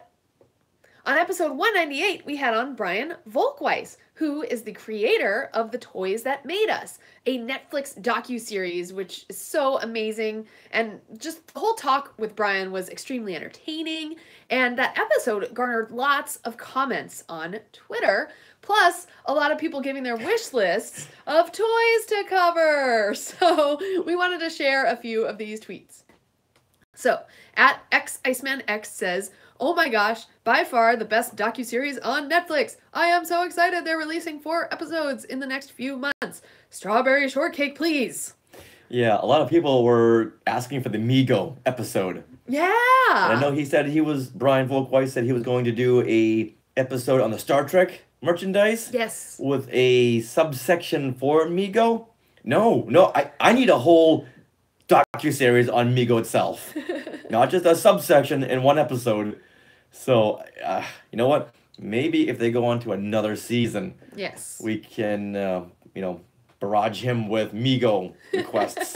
A: on Brian Volkweiss, who is the creator of The Toys That Made Us, a Netflix docuseries, which is so amazing. And just the whole talk with Brian was extremely entertaining. And that episode garnered lots of comments on Twitter, plus a lot of people giving their wish lists of toys to cover. So we wanted to share a few of these tweets. So, at XIcemanX says, "Oh my gosh, by far the best docuseries on Netflix. I am so excited they're releasing 4 episodes in the next few months. Strawberry shortcake, please."
B: Yeah, a lot of people were asking for the Mego episode.
A: Yeah.
B: And I know Brian Volkweiss said he was going to do a episode on the Star Trek merchandise.
A: Yes.
B: With a subsection for Mego. No, I need a whole docuseries on Mego itself. Not just a subsection in one episode. So, you know what? Maybe if they go on to another season,
A: Yes.
B: we can, barrage him with Mego requests.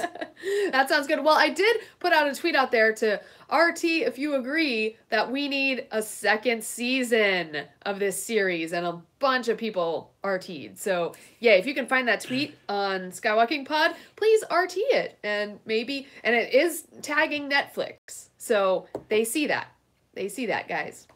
A: That sounds good. Well, I did put out a tweet out there to RT if you agree that we need a second season of this series, and a bunch of people RT'd. So, yeah, if you can find that tweet on Skywalking Pod, please RT it. And it is tagging Netflix. So they see that. They see that, guys.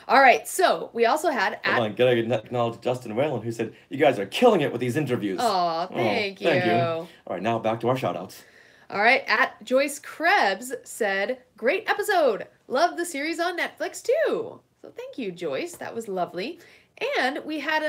A: All right, so we also had
B: Hold on, gotta acknowledge Justin Whalen, who said, "You guys are killing it with these interviews."
A: Aw, thank you.
B: All right, now back to our shout-outs.
A: All right, at Joyce Krebs said, "Great episode. Love the series on Netflix too." So thank you, Joyce. That was lovely. And we had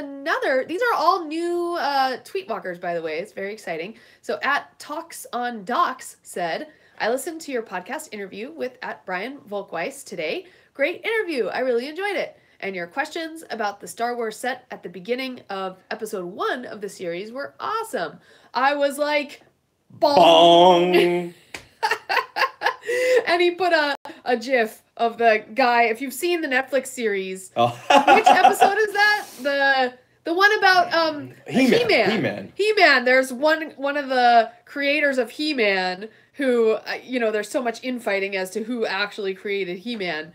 A: these are all new Tweetwalkers, by the way. It's very exciting. So at Talks on Docs said, "I listened to your podcast interview with at Brian Volkweiss today. Great interview. I really enjoyed it. And your questions about the Star Wars set at the beginning of episode 1 of the series were awesome. I was like, bong."
B: Bong!
A: And he put a gif of the guy. If you've seen the Netflix series,
B: Oh.
A: which episode is that? The one about
B: He-Man.
A: He-Man. He-Man. There's one of the creators of He-Man who, there's so much infighting as to who actually created He-Man.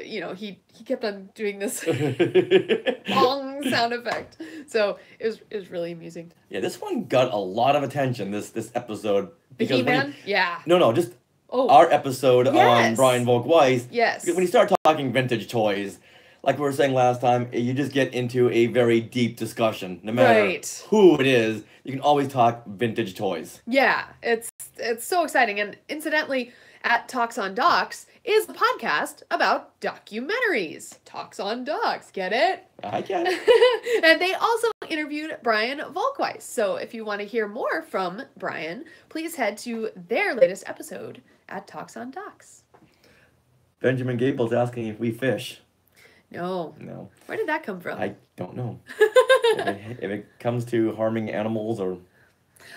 A: He kept on doing this bong sound effect. So it was really amusing.
B: Yeah, this one got a lot of attention, this episode.
A: The
B: because
A: He-Man? Yeah.
B: No, just
A: Oh.
B: our episode on
A: Yes.
B: Brian Volkweiss.
A: Yes.
B: Because when you start talking vintage toys, like we were saying last time, you just get into a very deep discussion. No matter
A: Right.
B: who it is, you can always talk vintage toys.
A: Yeah, it's so exciting. And incidentally, at Talks on Docs, is a podcast about documentaries. Talks on Docs, get it?
B: I get it.
A: And they also interviewed Brian Volkweiss. So if you want to hear more from Brian, please head to their latest episode at Talks on Docs.
B: Benjamin Gable's asking if we fish.
A: No.
B: No,
A: Where did that come from?
B: I don't know. If it comes to harming animals or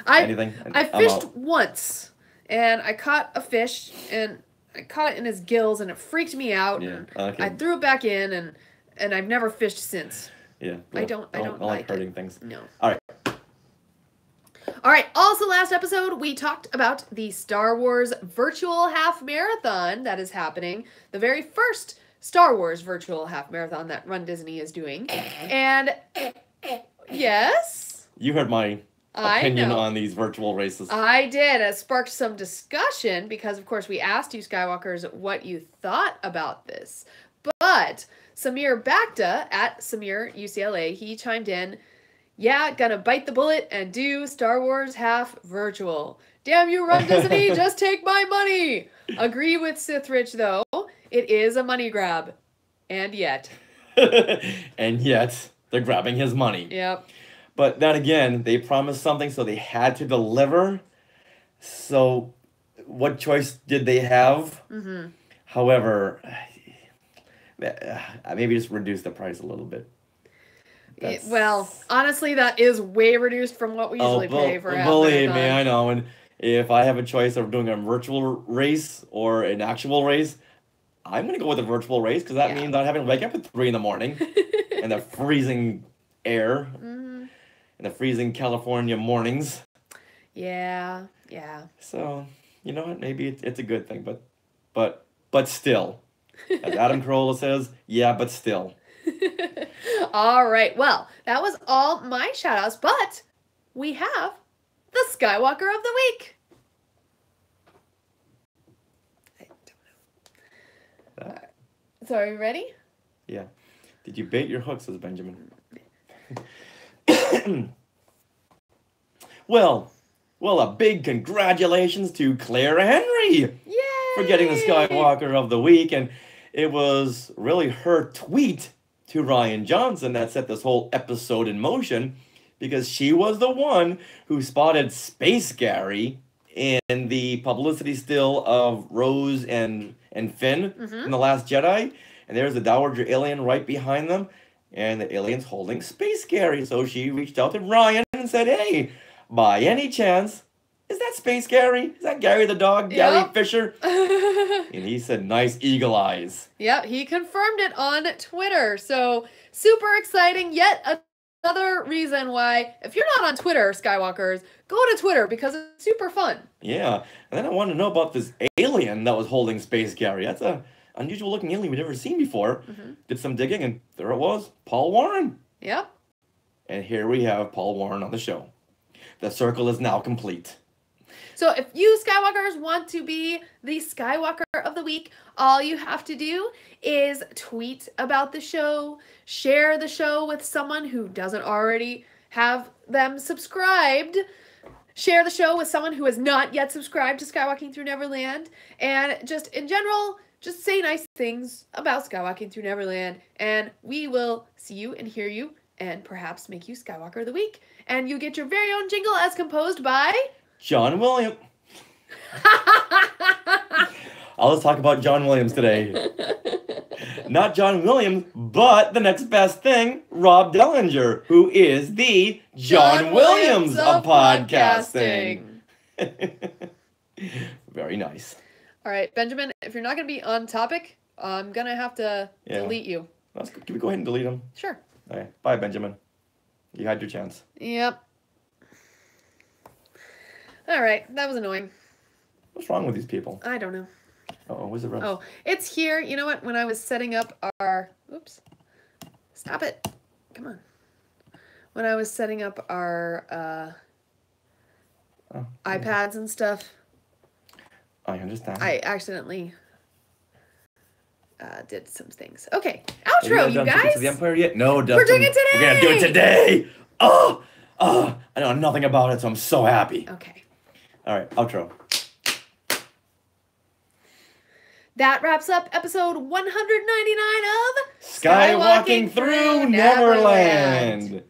B: anything,
A: I
B: I'm
A: fished
B: out.
A: once, and I caught a fish, and I caught it in his gills, and it freaked me out.
B: Yeah,
A: And
B: okay.
A: I threw it back in, and I've never fished since.
B: Yeah,
A: I don't
B: like
A: like it.
B: hurting things.
A: No.
B: All right.
A: All right. Also, last episode, we talked about the Star Wars virtual half marathon that is happening. The very first Star Wars virtual half marathon that Run Disney is doing. And yes,
B: You heard my
A: I
B: opinion
A: know.
B: on these virtual races.
A: I did. It sparked some discussion because, of course, we asked you Skywalkers what you thought about this. But Samir Bakta at Samir UCLA, he chimed in, yeah, gonna bite the bullet and do Star Wars half virtual. Damn you, Run Disney, just take my money. Agree with Sithrich, though. It is a money grab. And yet.
B: And yet, they're grabbing his money.
A: Yep.
B: But then again, they promised something, so they had to deliver. So, what choice did they have?
A: Mm-hmm.
B: However, maybe just reduce the price a little bit. That's-
A: Well, honestly, that is way reduced from what we usually pay for half
B: believe me,
A: marathon.
B: I know. And if I have a choice of doing a virtual race or an actual race, I'm going to go with a virtual race because that
A: Yeah.
B: means I'm having to wake up at 3 in the morning in the freezing air
A: Mhm.
B: in the freezing California mornings.
A: Yeah.
B: So, you know what? Maybe it's a good thing, but still. As Adam Carolla says, yeah, but still.
A: All right. Well, that was all my shout outs, but we have the Skywalker of the Week. I don't know. So are you ready?
B: Yeah. Did you bait your hooks, says Benjamin? Well, a big congratulations to Claire Henry
A: Yay!
B: for getting the Skywalker of the Week. And it was really her tweet to Ryan Johnson that set this whole episode in motion because she was the one who spotted Space Gary in the publicity still of Rose and Finn in The Last Jedi. And there's the Dowager alien right behind them. And the alien's holding Space Gary. So she reached out to Ryan and said, hey, by any chance, is that Space Gary? Is that Gary the dog, Gary
A: Yep.
B: Fisher? And he said, nice eagle eyes.
A: Yep, he confirmed it on Twitter. So super exciting. Yet another reason why, if you're not on Twitter, Skywalkers, go to Twitter because it's super fun.
B: Yeah. And then I wanted to know about this alien that was holding Space Gary. That's a unusual looking alien we've never seen before. Did some digging, and there it was, Paul Warren.
A: Yep.
B: And here we have Paul Warren on the show. The circle is now complete.
A: So if you Skywalkers want to be the Skywalker of the Week, all you have to do is tweet about the show, share the show with someone who doesn't already have them subscribed, share the show with someone who has not yet subscribed to Skywalking Through Neverland, and just in general, just say nice things about Skywalking Through Neverland, and we will see you and hear you and perhaps make you Skywalker of the Week. And you get your very own jingle as composed by...
B: John Williams. I'll just talk about John Williams today. Not John Williams, but the next best thing, Rob Dellinger, who is the John Williams of podcasting. Very nice.
A: All right, Benjamin, if you're not going to be on topic, I'm going to have to
B: Yeah.
A: delete you.
B: Can we go ahead and delete him?
A: Sure.
B: Okay. Bye, Benjamin. You had your chance.
A: Yep. All right, that was annoying.
B: What's wrong with these people?
A: I don't know.
B: Uh-oh, where's the rest?
A: Oh, it's here. You know what? When I was setting up our... Oops. Stop it. Come on. When I was setting up our
B: Oh,
A: iPads and stuff,
B: I understand.
A: I accidentally did some things. Okay,
B: Have
A: outro, you
B: done Secrets
A: guys.
B: of the Empire yet? No, Dustin.
A: doing it
B: We're gonna do it today. Oh, I know nothing about it, so I'm so happy.
A: Okay.
B: All right, outro.
A: that wraps up episode 199 of
B: Skywalking through Neverland.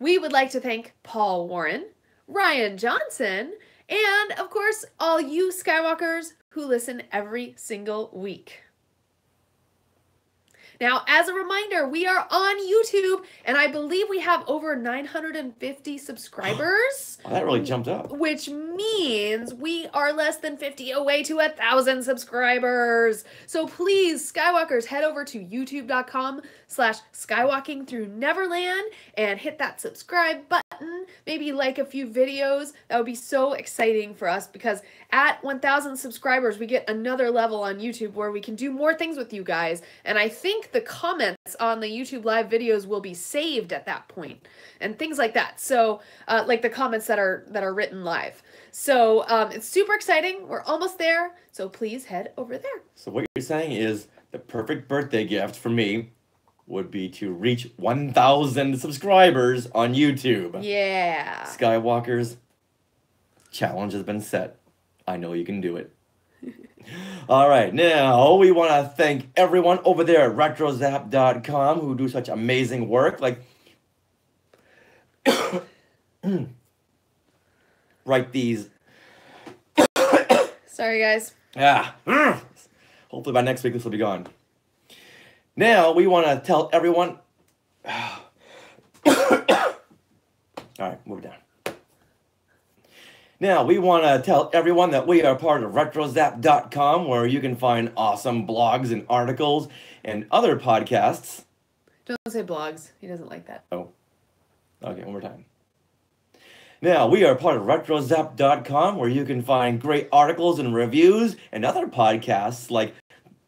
A: We would like to thank Paul Warren, Ryan Johnson, and of course, all you Skywalkers who listen every single week. Now, as a reminder, we are on YouTube, and I believe we have over 950 subscribers.
B: Oh, that really jumped up.
A: Which means we are less than 50 away to 1,000 subscribers. So please, Skywalkers, head over to youtube.com/skywalkingthrough-neverland and hit that subscribe button. Maybe like a few videos. That would be so exciting for us because at 1,000 subscribers, we get another level on YouTube where we can do more things with you guys. And I think the comments on the YouTube live videos will be saved at that point and things like that. So like the comments that are written live. So it's super exciting. We're almost there. So please head over there.
B: So what you're saying is the perfect birthday gift for me would be to reach 1,000 subscribers on YouTube.
A: Yeah.
B: Skywalkers, challenge has been set. I know you can do it. All right, now we want to thank everyone over there at RetroZap.com who do such amazing work. Like, write these.
A: Sorry, guys.
B: Hopefully by next week this will be gone. Now we want to tell everyone. All right, move it down. Now, we want to tell everyone that we are part of RetroZap.com, where you can find awesome blogs and articles and other podcasts.
A: Don't say blogs. He doesn't like that.
B: Oh. Okay, one more time. Now, we are part of RetroZap.com, where you can find great articles and reviews and other podcasts like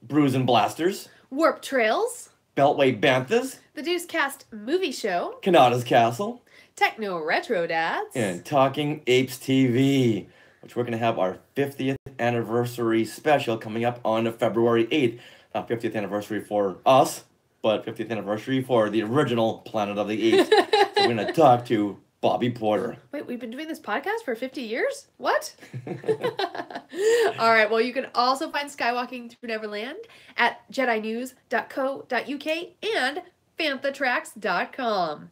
B: Brews and Blasters,
A: Warp Trails,
B: Beltway Banthas,
A: The Deuce Cast Movie Show,
B: Kanata's Castle,
A: Techno Retro Dads,
B: and Talking Apes TV, which we're going to have our 50th anniversary special coming up on February 8th. Not 50th anniversary for us, but 50th anniversary for the original Planet of the Apes. So we're going to talk to Bobby Porter.
A: Wait, we've been doing this podcast for 50 years? What? All right, well, you can also find Skywalking Through Neverland at jedinews.co.uk and fanthatracks.com.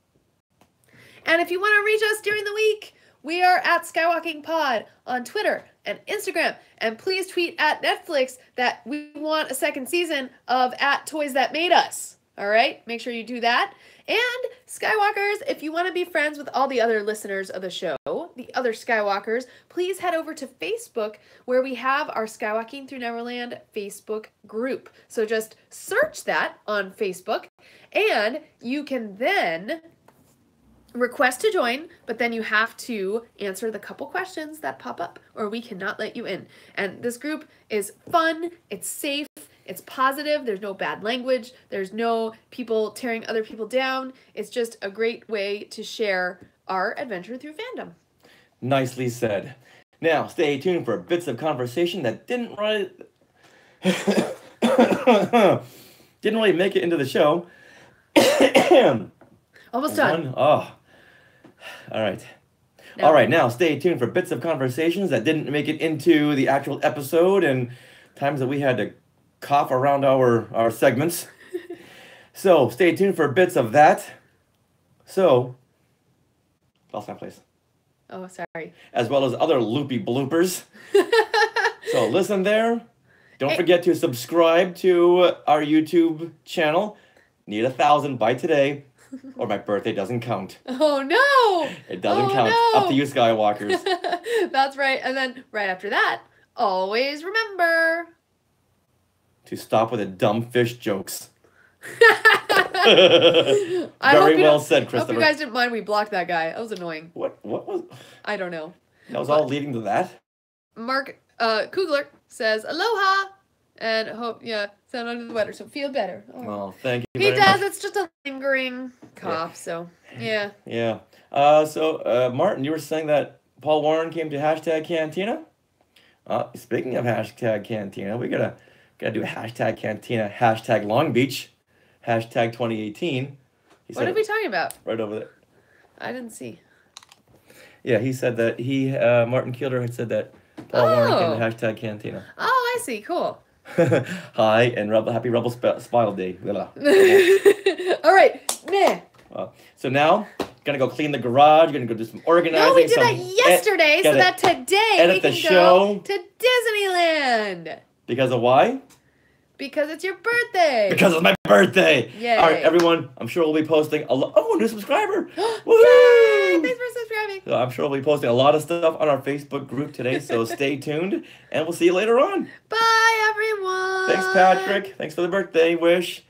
A: And if you want to reach us during the week, we are at Skywalking Pod on Twitter and Instagram. And please tweet at Netflix that we want a second season of at Toys That Made Us. All right? Make sure you do that. And Skywalkers, if you want to be friends with all the other listeners of the show, the other Skywalkers, please head over to Facebook where we have our Skywalking Through Neverland Facebook group. So just search that on Facebook and you can then request to join, but then you have to answer the couple questions that pop up or we cannot let you in. And this group is fun, it's safe, it's positive, there's no bad language, there's no people tearing other people down. It's just a great way to share our adventure through fandom.
B: Nicely said. Now, stay tuned for bits of conversation that didn't really make it into the show.
A: Almost done.
B: Oh. All right.
A: No.
B: All right, now stay tuned for bits of conversations that didn't make it into the actual episode and times that we had to cough around our segments. So stay tuned for bits of that. So, lost my place.
A: Oh, sorry.
B: As well as other loopy bloopers. So listen there. Don't forget to subscribe to our YouTube channel. Need 1,000 by today, or my birthday doesn't count.
A: Oh, no!
B: It doesn't
A: Oh,
B: count.
A: no.
B: Up to you, Skywalkers.
A: That's right. And then right after that, always remember
B: To stop with the dumb fish jokes.
A: I
B: Very
A: hope
B: well said,
A: I hope
B: Christopher.
A: you guys didn't mind we blocked that guy. That was annoying.
B: What was...
A: I don't know.
B: That was all leading to that?
A: Mark Kugler says aloha and hope sound under the weather, so feel better. Oh.
B: Well, thank you
A: He
B: very
A: does.
B: much.
A: It's just a lingering cough. So yeah.
B: Yeah. So, Martin, you were saying that Paul Warren came to hashtag Cantina? Speaking of hashtag Cantina, we gotta do hashtag Cantina, hashtag Long Beach, hashtag 2018. He
A: What
B: said
A: are we talking about?
B: right over there.
A: I didn't see.
B: Yeah, he said that Martin Keeler had said that Paul Warren came to hashtag Cantina.
A: Oh, I see. Cool.
B: Hi, and happy Rebel Smile Day. Blah.
A: All right. Meh.
B: So now, gonna go clean the garage. Gonna go do some organizing.
A: No, we did
B: some
A: that yesterday, so
B: gotta
A: that today
B: edit
A: we
B: the
A: can
B: show.
A: go to Disneyland.
B: Because of why?
A: Because it's your birthday.
B: Because it's my birthday.
A: Yay.
B: All right, everyone. I'm sure we'll be posting a lot. Oh, a new subscriber.
A: Yay!
B: Woohoo!
A: Thanks for subscribing.
B: So I'm sure we'll be posting a lot of stuff on our Facebook group today. So stay tuned, and we'll see you later on.
A: Bye, everyone.
B: Thanks, Patrick. Thanks for the birthday wish.